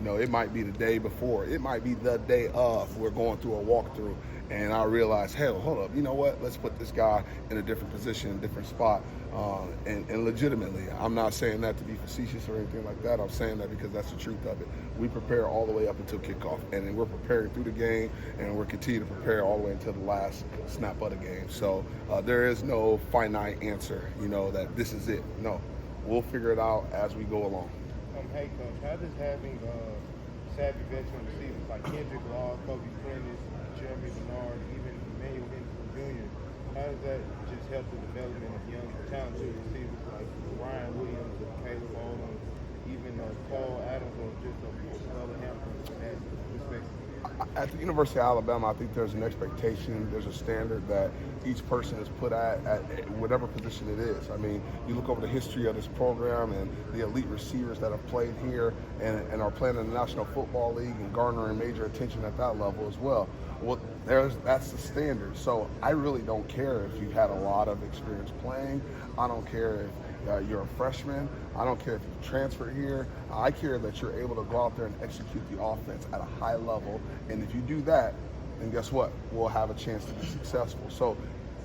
You know, it might be the day before, it might be the day of. We're going through a walkthrough, and I realize, hell, hold up, you know what? Let's put this guy in a different position, a different spot, and legitimately, I'm not saying that to be facetious or anything like that. I'm saying that because that's the truth of it. We prepare all the way up until kickoff, and then we're preparing through the game, and we're continuing to prepare all the way until the last snap of the game. So there is no finite answer, you know, that this is it. No, we'll figure it out as we go along. Hey, Coach, how does having savvy veteran receivers like Kendrick Law, Kobe Prentice, Jeremy Bernard, even Emmanuel Henderson Jr., how does that just help the development of young, talented receivers like Ryan Williams or Caleb Owens, even Paul Adams or just Bubba Hampton in that respect? At the University of Alabama, I think there's an expectation, there's a standard that each person is put at whatever position it is. I mean, you look over the history of this program and the elite receivers that have played here and are playing in the National Football League and garnering major attention at that level as well. Well, that's the standard. So I really don't care if you've had a lot of experience playing. I don't care if you're a freshman. I don't care if you transfer here. I care that you're able to go out there and execute the offense at a high level. And if you do that, then guess what? We'll have a chance to be successful. So,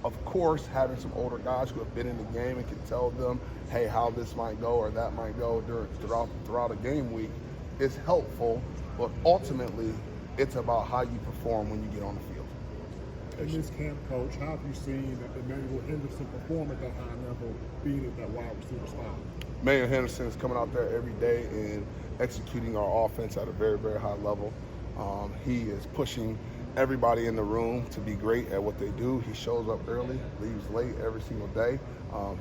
of course, having some older guys who have been in the game and can tell them, hey, how this might go or that might go throughout a game week is helpful. But ultimately, it's about how you perform when you get on the field. In this camp, Coach, how have you seen Emmanuel Henderson perform at that high level, being at that wide receiver spot? Emmanuel Henderson is coming out there every day and executing our offense at a very, very high level. He is pushing everybody in the room to be great at what they do. He shows up early, leaves late every single day.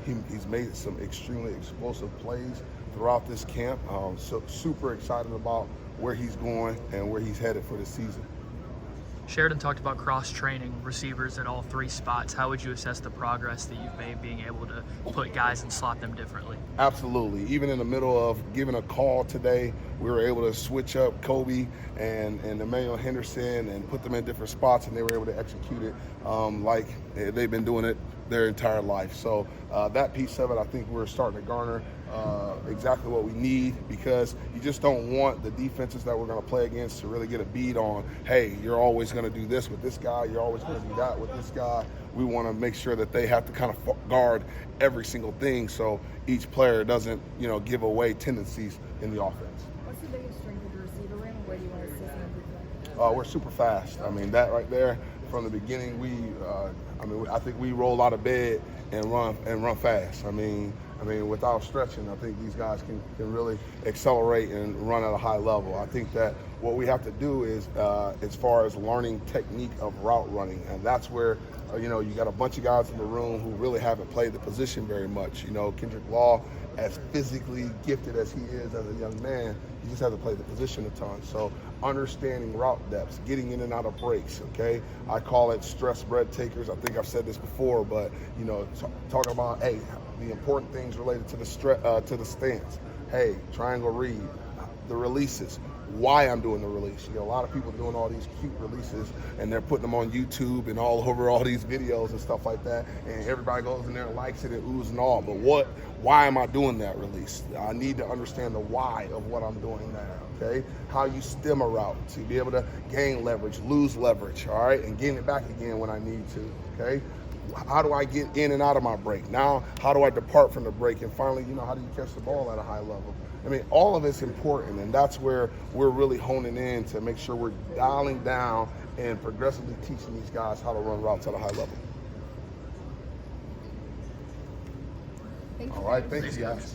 He's made some extremely explosive plays throughout this camp. So super excited about where he's going and where he's headed for the season. Sheridan talked about cross-training receivers at all three spots. How would you assess the progress that you've made being able to put guys and slot them differently? Absolutely. Even in the middle of giving a call today, we were able to switch up Kobe and Emmanuel Henderson and put them in different spots, and they were able to execute it like they've been doing it their entire life. So that piece of it, I think we're starting to garner exactly what we need, because you just don't want the defenses that we're going to play against to really get a beat on, hey, you're always going to do this with this guy, you're always going to do that with this guy. We want to make sure that they have to kind of guard every single thing so each player doesn't, you know, give away tendencies in the offense. What's the biggest strength of the receiver room, and where do you want to see some improvement? We're super fast. I mean, that right there, from the beginning, I think we roll out of bed and run fast. I mean, without stretching, I think these guys can really accelerate and run at a high level. I think that what we have to do is, as far as learning technique of route running, and that's where, you know, you got a bunch of guys in the room who really haven't played the position very much. You know, Kendrick Law, as physically gifted as he is as a young man, he just hasn't played the position a ton. So understanding route depths, getting in and out of breaks, okay? I call it stress bread takers. I think I've said this before, but, you know, talking about, hey, the important things related to the stance. Hey, triangle read, the releases, why I'm doing the release. You know, a lot of people doing all these cute releases and they're putting them on YouTube and all over all these videos and stuff like that, and everybody goes in there and likes it and oohs and all, but why am I doing that release? I need to understand the why of what I'm doing now, okay? How you stem a route to be able to gain leverage, lose leverage, all right, and gain it back again when I need to, okay? How do I get in and out of my break? Now, how do I depart from the break? And finally, you know, how do you catch the ball at a high level? I mean, all of it's important, and that's where we're really honing in to make sure we're dialing down and progressively teaching these guys how to run routes at a high level. Thank you. All right, thank you guys.